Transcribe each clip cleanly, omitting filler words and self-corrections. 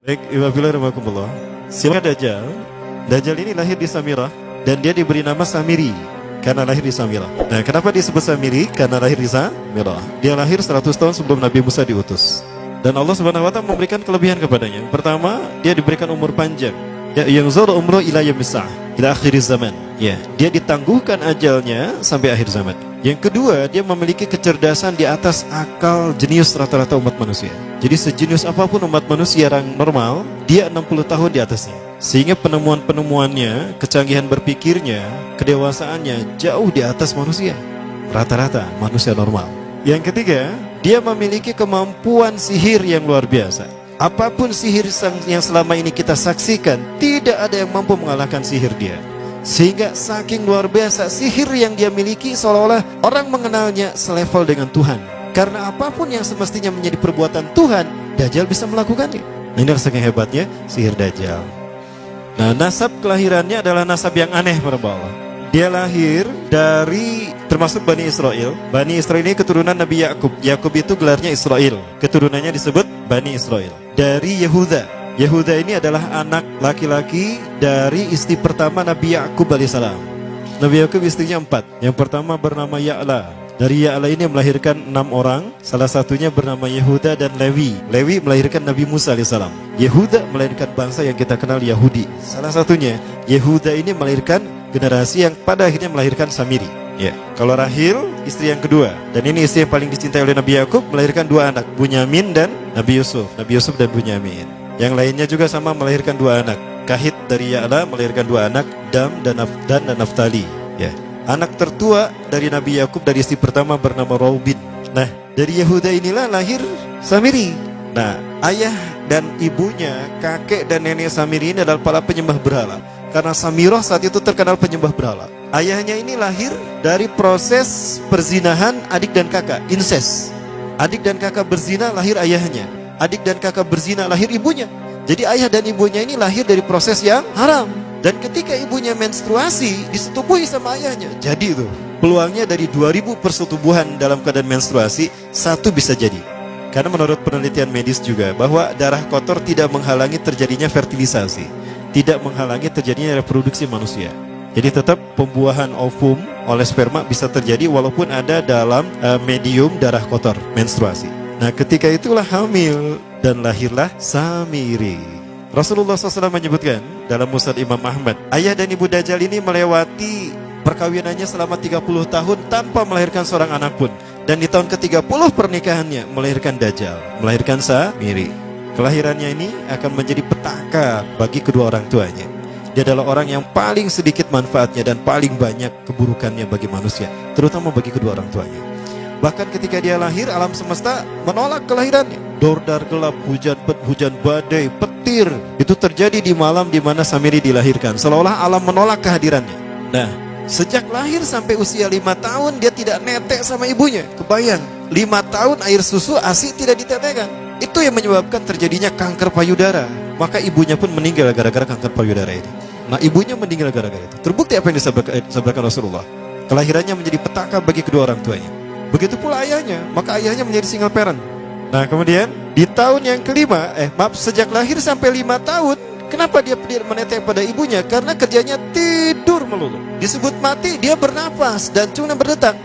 Baik, Ibadillah. Silakan Dajjal. Dajjal ini lahir di Samirah dan dia diberi nama Samiri karena lahir di Samirah. Nah, kenapa disebut Samiri? Karena lahir di Samirah. Dia lahir 100 tahun sebelum Nabi Musa diutus. Dan Allah Subhanahu wa taala memberikan kelebihan kepadanya. Yang pertama, dia diberikan umur panjang. Ya, yang zul umru ila yamisah, ila akhir zaman. Ya, dia ditangguhkan ajalnya sampai akhir zaman. Yang kedua, dia memiliki kecerdasan di atas akal jenius rata-rata umat manusia. Jadi sejenius apapun umat manusia yang normal, dia 60 tahun di atasnya. Sehingga penemuan-penemuannya, kecanggihan berpikirnya, kedewasaannya jauh di atas manusia. Rata-rata manusia normal. Yang ketiga, dia memiliki kemampuan sihir yang luar biasa. Apapun sihir yang selama ini kita saksikan, tidak ada yang mampu mengalahkan sihir dia. Sehingga saking luar biasa sihir yang dia miliki, seolah-olah orang mengenalnya selevel dengan Tuhan. Karena apapun yang semestinya menjadi perbuatan Tuhan, Dajjal bisa melakukannya. Nah, ini saking hebatnya sihir Dajjal. Nah, nasab kelahirannya adalah nasab yang aneh para Allah. Dia lahir dari termasuk Bani Israel. Bani Israel ini keturunan Nabi Yakub. Yakub itu gelarnya Israel. Keturunannya disebut Bani Israel. Dari Yehuda. Yehuda ini adalah anak laki-laki dari istri pertama Nabi Yakub alaihissalam. Nabi Yakub istrinya 4. Yang pertama bernama Ya'la. Dari Ya'la ini melahirkan 6 orang. Salah satunya bernama Yehuda dan Lewi. Lewi melahirkan Nabi Musa alaihissalam. Yehuda melahirkan bangsa yang kita kenal Yahudi. Salah satunya Yehuda ini melahirkan generasi yang pada akhirnya melahirkan Samiri. Ya, kalau Rahil istri yang kedua, dan ini istri yang paling dicintai oleh Nabi Yakub, melahirkan 2 anak, Bunyamin dan Nabi Yusuf. Nabi Yusuf dan Bunyamin. Yang lainnya juga sama melahirkan 2 anak. Kahit dari Ya'la melahirkan 2 anak, Dam dan Naftali. Ya. Anak tertua dari Nabi Yakub dari istri pertama bernama Raubin. Nah, dari Yehuda inilah lahir Samiri. Nah, ayah dan ibunya, kakek dan nenek Samiri ini adalah para penyembah berhala. Karena Samirah saat itu terkenal penyembah berhala. Ayahnya ini lahir dari proses perzinahan adik dan kakak, incest. Adik dan kakak berzina, lahir ayahnya. Adik dan kakak berzina, lahir ibunya. Jadi ayah dan ibunya ini lahir dari proses yang haram. Dan ketika ibunya menstruasi, disetubuhi sama ayahnya. Jadi itu peluangnya dari 2000 persetubuhan dalam keadaan menstruasi, 1 bisa jadi. Karena menurut penelitian medis juga bahwa darah kotor tidak menghalangi terjadinya fertilisasi, tidak menghalangi terjadinya reproduksi manusia. Jadi tetap pembuahan ovum oleh sperma bisa terjadi walaupun ada dalam medium darah kotor, menstruasi. Nah, ketika itulah hamil dan lahirlah Samiri. Rasulullah SAW menyebutkan dalam Musnad Imam Ahmad, ayah dan ibu Dajjal ini melewati perkawinannya selama 30 tahun tanpa melahirkan seorang anak pun. Dan di tahun ke-30 pernikahannya melahirkan Dajjal, melahirkan Samiri. Kelahirannya ini akan menjadi petaka bagi kedua orang tuanya. Dia adalah orang yang paling sedikit manfaatnya dan paling banyak keburukannya bagi manusia, terutama bagi kedua orang tuanya. Bahkan ketika dia lahir, alam semesta menolak kelahirannya. Dordar gelap, hujan badai, petir, itu terjadi di malam di mana Samiri dilahirkan. Seolah-olah alam menolak kehadirannya. Nah, sejak lahir sampai usia 5 tahun dia tidak netek sama ibunya. Kebayang, 5 tahun air susu ASI tidak ditetekkan. Itu yang menyebabkan terjadinya kanker payudara. Maka ibunya pun meninggal gara-gara kanker payudara ini. Nah, ibunya meninggal gara-gara itu. Terbukti apa yang disabdakan Rasulullah. Kelahirannya menjadi petaka bagi kedua orang tuanya. Begitu pula ayahnya, maka ayahnya menjadi single parent. Nah, kemudian di tahun yang kelima, sejak lahir sampai 5 tahun, kenapa dia menetek pada ibunya? Karena kerjanya tidur melulu. Disebut mati, dia bernafas dan cuma berdetak.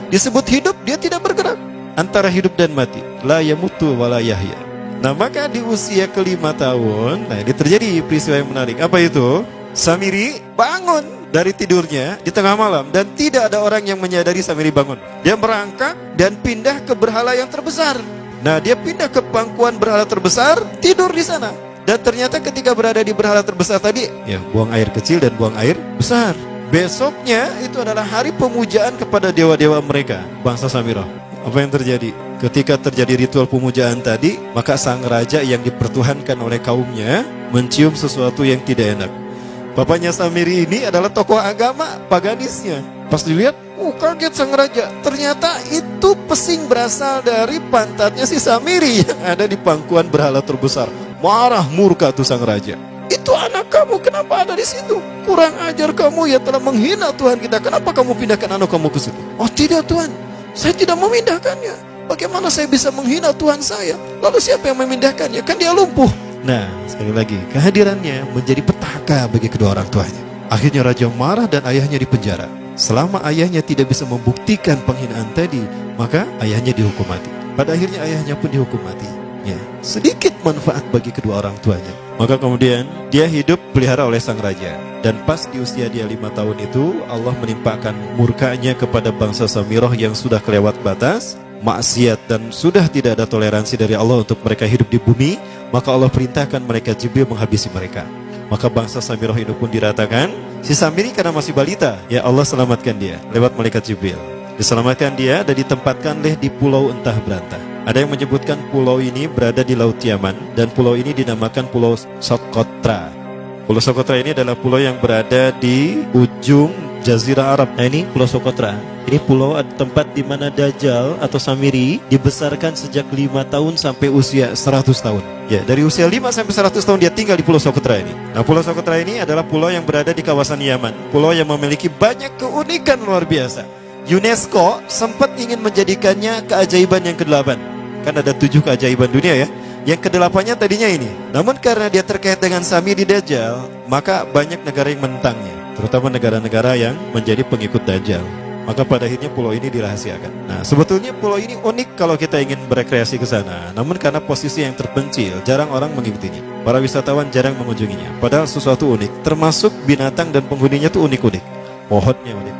Disebut hidup, dia tidak bergerak. Antara hidup dan mati, la yamutu wa la yahya. Nah, maka di usia ke-5 tahun, nah ini terjadi peristiwa yang menarik. Apa itu? Samiri bangun dari tidurnya di tengah malam dan tidak ada orang yang menyadari Samiri bangun. Dia merangkak dan pindah ke berhala yang terbesar. Nah, dia pindah ke pangkuan berhala terbesar, tidur di sana. Dan ternyata ketika berada di berhala terbesar tadi, ya buang air kecil dan buang air besar. Besoknya itu adalah hari pemujaan kepada dewa-dewa mereka, bangsa Samirah. Apa yang terjadi? Ketika terjadi ritual pemujaan tadi, maka sang raja yang dipertuhankan oleh kaumnya mencium sesuatu yang tidak enak. Bapaknya Samiri ini adalah tokoh agama paganisnya. Pas dilihat, kaget sang raja. Ternyata itu pesing berasal dari pantatnya si Samiri yang ada di pangkuan berhala terbesar. Marah murka tuh sang raja. Itu anak kamu, kenapa ada di situ? Kurang ajar kamu yang telah menghina Tuhan kita. Kenapa kamu pindahkan anak kamu ke situ? Oh tidak Tuhan, saya tidak memindahkannya. Bagaimana saya bisa menghina Tuhan saya? Lalu siapa yang memindahkannya? Kan dia lumpuh. Nah, sekali lagi, kehadirannya menjadi petaka bagi kedua orang tuanya. Akhirnya raja marah dan ayahnya dipenjara. Selama ayahnya tidak bisa membuktikan penghinaan tadi, maka ayahnya dihukum mati. Pada akhirnya ayahnya pun dihukum mati. Ya, sedikit manfaat bagi kedua orang tuanya. Maka kemudian dia hidup pelihara oleh sang raja. Dan pas di usia dia 5 tahun itu, Allah menimpakan murkanya kepada bangsa Samirah yang sudah kelewat batas, maksiat, dan sudah tidak ada toleransi dari Allah untuk mereka hidup di bumi. Maka Allah perintahkan mereka Jibril menghabisi mereka. Maka bangsa Samirah itu pun diratakan. Si Samiri karena masih balita, ya Allah selamatkan dia lewat malaikat Jibril. Diselamatkan dia dan ditempatkan di pulau entah berantah. Ada yang menyebutkan pulau ini berada di Laut Yaman, dan pulau ini dinamakan Pulau Socotra. Pulau Socotra ini adalah pulau yang berada di ujung Jazirah Arab. Nah, ini Pulau Socotra. Ini pulau tempat di mana Dajjal atau Samiri dibesarkan sejak 5 tahun sampai usia 100 tahun. Ya, dari usia 5 sampai 100 tahun dia tinggal di Pulau Socotra ini. Nah, Pulau Socotra ini adalah pulau yang berada di kawasan Yaman. Pulau yang memiliki banyak keunikan luar biasa. UNESCO sempat ingin menjadikannya keajaiban yang ke-8. Kan ada 7 keajaiban dunia ya. Yang ke-8-nya tadinya ini. Namun karena dia terkait dengan Samiri Dajjal, maka banyak negara yang menentangnya, terutama negara-negara yang menjadi pengikut Dajjal. Maka pada akhirnya pulau ini dirahasiakan. Nah, sebetulnya pulau ini unik kalau kita ingin berekreasi ke sana. Namun karena posisi yang terpencil, jarang orang mengikutinya. Para wisatawan jarang mengunjunginya. Padahal sesuatu unik, termasuk binatang dan penghuninya tuh unik-unik. Pohonnya unik.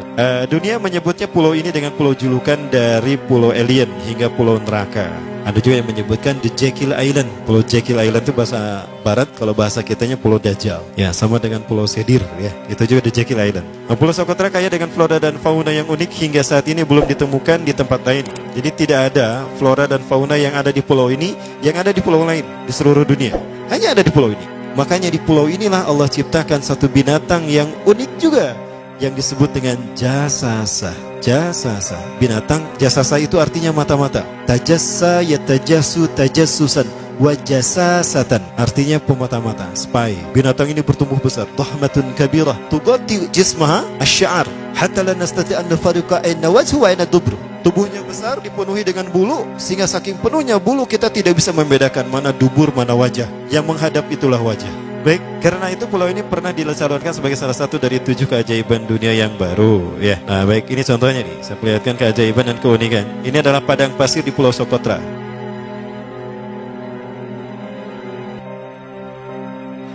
Dunia menyebutnya pulau ini dengan pulau julukan dari pulau alien hingga pulau neraka. Ada juga yang menyebutkan The Jekyll Island. Pulau Jekyll Island itu bahasa barat, kalau bahasa kitanya Pulau Dajjal. Ya, sama dengan Pulau Sedir ya. Itu juga The Jekyll Island. Nah, Pulau Socotra kaya dengan flora dan fauna yang unik hingga saat ini belum ditemukan di tempat lain. Jadi tidak ada flora dan fauna yang ada di pulau ini yang ada di pulau lain di seluruh dunia. Hanya ada di pulau ini. Makanya di pulau inilah Allah ciptakan satu binatang yang unik juga, yang disebut dengan jasasa. Jasasa, binatang jasasa itu artinya mata-mata. Tajassa yatajassu tajassusan wa jasasatan, artinya pemata-mata, spy. Binatang ini bertumbuh besar, dhahmatun kabirah tughatti jismaha asy-sya'ar hatta la nastati' an nafariqa ayna wajhu wa ayna dubru. Tubuhnya besar, dipenuhi dengan bulu, sehingga saking penuhnya bulu kita tidak bisa membedakan mana dubur mana wajah. Yang menghadap itulah wajah. Baik, karena itu pulau ini pernah dicalonkan sebagai salah satu dari 7 keajaiban dunia yang baru ya. Nah, baik, ini contohnya nih. Saya perlihatkan keajaiban dan keunikan. Ini adalah padang pasir di Pulau Socotra.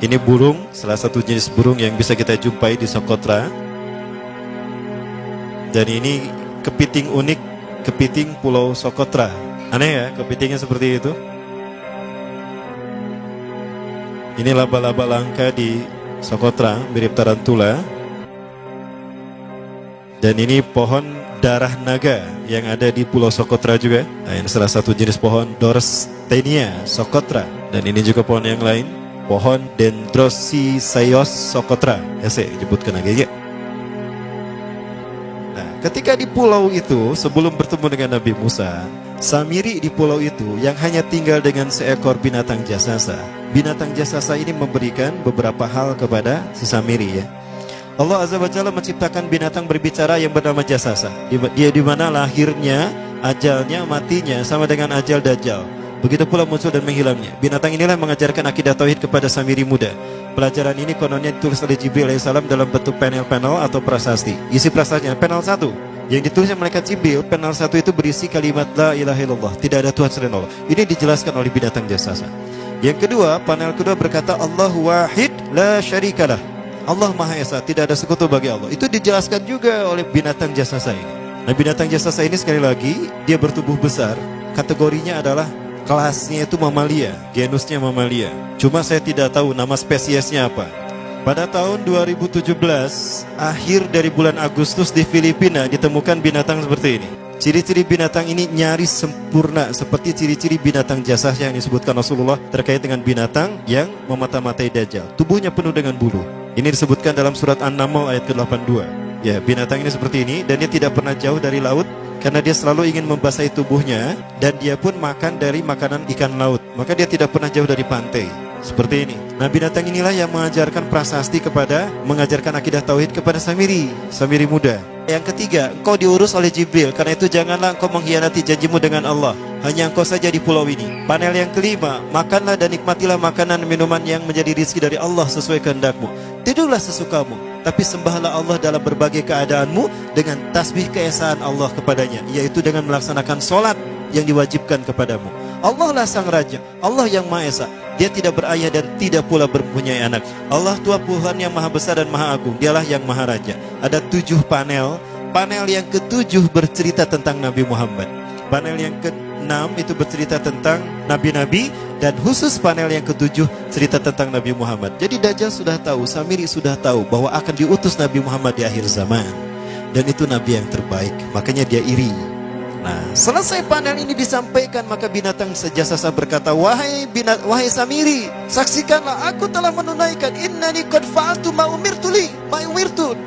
Ini burung, salah satu jenis burung yang bisa kita jumpai di Socotra. Dan ini kepiting unik, kepiting Pulau Socotra. Aneh ya, kepitingnya seperti itu. Ini laba-laba langka di Socotra, mirip tarantula. Dan ini pohon darah naga yang ada di Pulau Socotra juga. Nah, ini salah satu jenis pohon Dorstenia Socotra. Dan ini juga pohon yang lain, pohon Dendrosisaios Socotra. Ya, saya sebutkan lagi ya. Nah, ketika di pulau itu, sebelum bertemu dengan Nabi Musa, Samiri di pulau itu yang hanya tinggal dengan seekor binatang jasasa. Binatang jasasa ini memberikan beberapa hal kepada si Samiri ya. Allah Azza wa Jalla menciptakan binatang berbicara yang bernama jasasa. Dia di mana lahirnya, ajalnya, matinya sama dengan ajal Dajjal. Begitu pula muncul dan menghilangnya. Binatang inilah mengajarkan akidah tauhid kepada Samiri muda. Pelajaran ini kononnya ditulis oleh Jibril alaihissalam dalam bentuk panel-panel atau prasasti. Isi prasastinya panel 1 yang ditulisnya malaikat Jibril, panel 1 itu berisi kalimat la ilaha illallah, tidak ada Tuhan selain Allah. Ini dijelaskan oleh binatang jasasa. Yang kedua, panel kedua berkata Allahu wahid la syarikalah. Allah Maha Esa, tidak ada sekutu bagi Allah. Itu dijelaskan juga oleh binatang jasasa ini. Nah, binatang jasasa ini sekali lagi dia bertubuh besar. Kategorinya adalah kelasnya itu mamalia, genusnya mamalia. Cuma saya tidak tahu nama spesiesnya apa. Pada tahun 2017, akhir dari bulan Agustus di Filipina ditemukan binatang seperti ini. Ciri-ciri binatang ini nyaris sempurna seperti ciri-ciri binatang jasasa yang disebutkan Rasulullah terkait dengan binatang yang memata-matai Dajjal. Tubuhnya penuh dengan bulu. Ini disebutkan dalam surat An-Naml ayat ke-82. Ya, binatang ini seperti ini dan dia tidak pernah jauh dari laut karena dia selalu ingin membasahi tubuhnya dan dia pun makan dari makanan ikan laut. Maka dia tidak pernah jauh dari pantai. Seperti ini. Nah, binatang inilah yang mengajarkan prasasti mengajarkan akidah tauhid kepada Samiri muda. Yang ketiga, engkau diurus oleh Jibril, karena itu janganlah engkau mengkhianati janjimu dengan Allah. hanya engkau saja di pulau ini. Panel yang kelima, makanlah dan nikmatilah makanan minuman yang menjadi rizki dari Allah sesuai kehendakmu. Tidurlah sesukamu, tapi sembahlah Allah dalam berbagai keadaanmu dengan tasbih keesaan Allah kepadanya, yaitu dengan melaksanakan solat yang diwajibkan kepadamu. Allah lah sang raja, Allah yang maha esa. Dia tidak berayah dan tidak pula mempunyai anak. Allah Tuhan Tuhan yang maha besar dan maha agung. Dialah yang maha raja. Ada 7 panel. Panel yang ke-7 bercerita tentang Nabi Muhammad. Panel yang ke-6 itu bercerita tentang nabi-nabi, dan khusus panel yang ke-7 cerita tentang Nabi Muhammad. Jadi Dajjal sudah tahu, Samiri sudah tahu bahwa akan diutus Nabi Muhammad di akhir zaman, dan itu nabi yang terbaik. Makanya dia iri. Nah, selesai panel ini disampaikan, maka binatang sejasasa berkata, wahai Samiri, saksikanlah aku telah menunaikan, innani qad fa'altu ma umirtu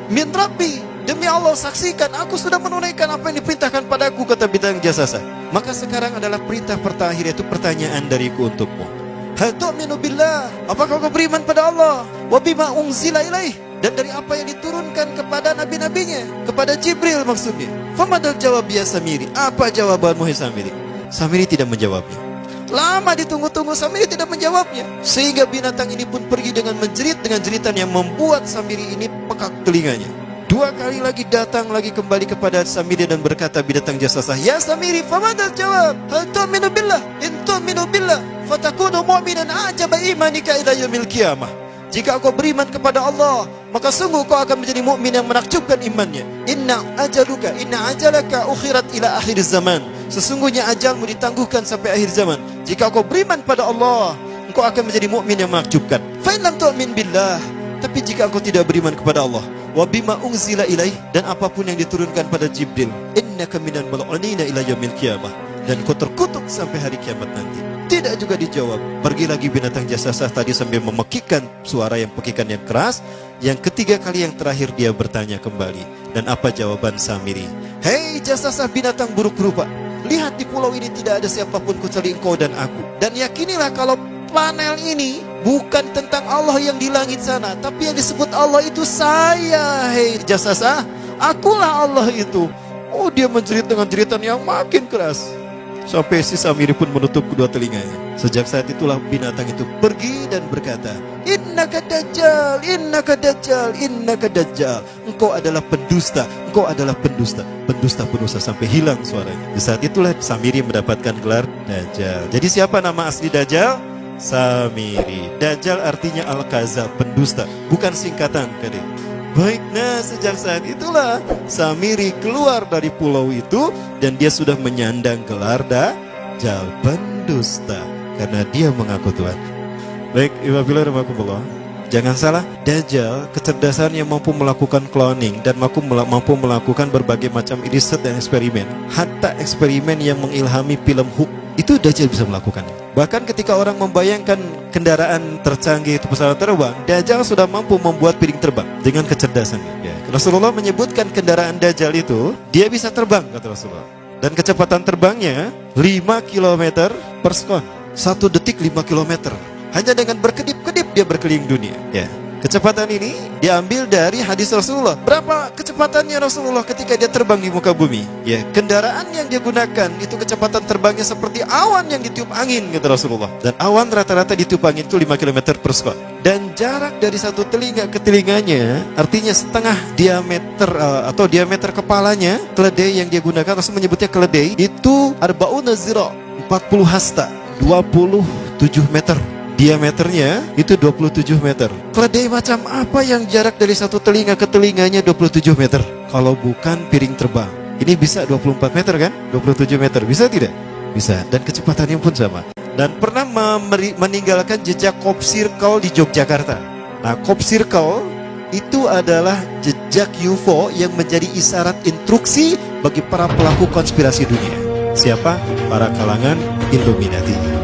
min rabbi. Demi Allah, saksikan aku sudah menunaikan apa yang diperintahkan padaku, kata bintang jasasa. Maka sekarang adalah perintah terakhir, yaitu pertanyaan dariku untukmu. Hal tu'minu billah, apakah kau beriman pada Allah? Wa bima unzila ilaih, dan dari apa yang diturunkan kepada nabi-nabinya, kepada Jibril maksudnya. Famadal jawab ya Samiri, apa jawabanmu hai Samiri? Samiri tidak menjawabnya. Lama ditunggu-tunggu, Samiri tidak menjawabnya, sehingga binatang ini pun pergi dengan menjerit, dengan jeritan yang membuat Samiri ini pekak telinganya. 2 kali lagi datang lagi kembali kepada Samiri dan berkata binatang jasasa, ya Samiri, famadal jawab? Hal tu'minu billah, in tu'minu billah fatakunu mu'minan a'jaba imanika ila yaumil qiyamah. Jika kau beriman kepada Allah, maka sungguh kau akan menjadi mukmin yang menakjubkan imannya. Inna ajalaka ukhirat ila akhir zaman. Sesungguhnya ajalmu ditangguhkan sampai akhir zaman. Jika kau beriman pada Allah, engkau akan menjadi mukmin yang menakjubkan. Fa in lam tu'min billah, tapi jika engkau tidak beriman kepada Allah, wa bima unzila ilaih, dan apapun yang diturunkan pada Jibril, innaka minal mal'unina ila yaumil qiyamah, dan kau terkutuk sampai hari kiamat nanti. Tidak juga dijawab. Pergi lagi binatang jasasa tadi sambil memekikkan suara yang pekikan yang keras. Yang ketiga kali yang terakhir dia bertanya kembali. Dan apa jawaban Samiri? Hei jasasa binatang buruk rupa, lihat di pulau ini tidak ada siapapun kecuali engkau dan aku. Dan yakinilah kalau panel ini bukan tentang Allah yang di langit sana, tapi yang disebut Allah itu saya. Hei jasasa, akulah Allah itu. Oh, dia menjerit dengan jeritan yang makin keras, sampai si Samiri pun menutup kedua telinganya. Sejak saat itulah binatang itu pergi dan berkata, innaka dajjal, innaka dajjal, innaka dajjal. Engkau adalah pendusta, engkau adalah pendusta, pendusta sampai hilang suaranya. Di saat itulah Samiri mendapatkan gelar Dajjal. Jadi siapa nama asli Dajjal? Samiri. Dajjal artinya Al-Kazab, pendusta, bukan singkatan kadek. Baik, nah sejak saat itulah Samiri keluar dari pulau itu, dan dia sudah menyandang gelar Dajjal, pendusta, karena dia mengaku Tuhan. Baik, Iwabillah rahmatullah. Jangan salah, Dajjal kecerdasan yang mampu melakukan cloning dan mampu melakukan berbagai macam riset dan eksperimen. Hatta eksperimen yang mengilhami film Hook, itu Dajjal bisa melakukannya. Bahkan ketika orang membayangkan kendaraan tercanggih itu pesawat terbang, Dajjal sudah mampu membuat piring terbang dengan kecerdasannya. Ya. Rasulullah menyebutkan kendaraan Dajjal itu, dia bisa terbang, kata Rasulullah. Dan kecepatan terbangnya 5 km per sekon. 1 detik 5 km. Hanya dengan berkedip-kedip dia berkeliling dunia. Ya. Kecepatan ini diambil dari hadis Rasulullah. Berapa kecepatannya Rasulullah ketika dia terbang di muka bumi? Ya, kendaraan yang dia gunakan itu kecepatan terbangnya seperti awan yang ditiup angin, kata Rasulullah. Dan awan rata-rata ditiup angin itu 5 km per sekon. Dan jarak dari satu telinga ke telinganya, artinya setengah diameter atau diameter kepalanya, keledai yang dia gunakan, Rasul menyebutnya keledai, itu arba'una zira, 40 hasta, 27 meter. Diameternya itu 27 meter. Keledai macam apa yang jarak dari satu telinga ke telinganya 27 meter? Kalau bukan piring terbang. Ini bisa 24 meter kan? 27 meter, bisa tidak? Bisa, dan kecepatannya pun sama. Dan pernah meninggalkan jejak Cop Circle di Yogyakarta. Nah, Cop Circle itu adalah jejak UFO yang menjadi isyarat instruksi bagi para pelaku konspirasi dunia. Siapa? Para kalangan Illuminati.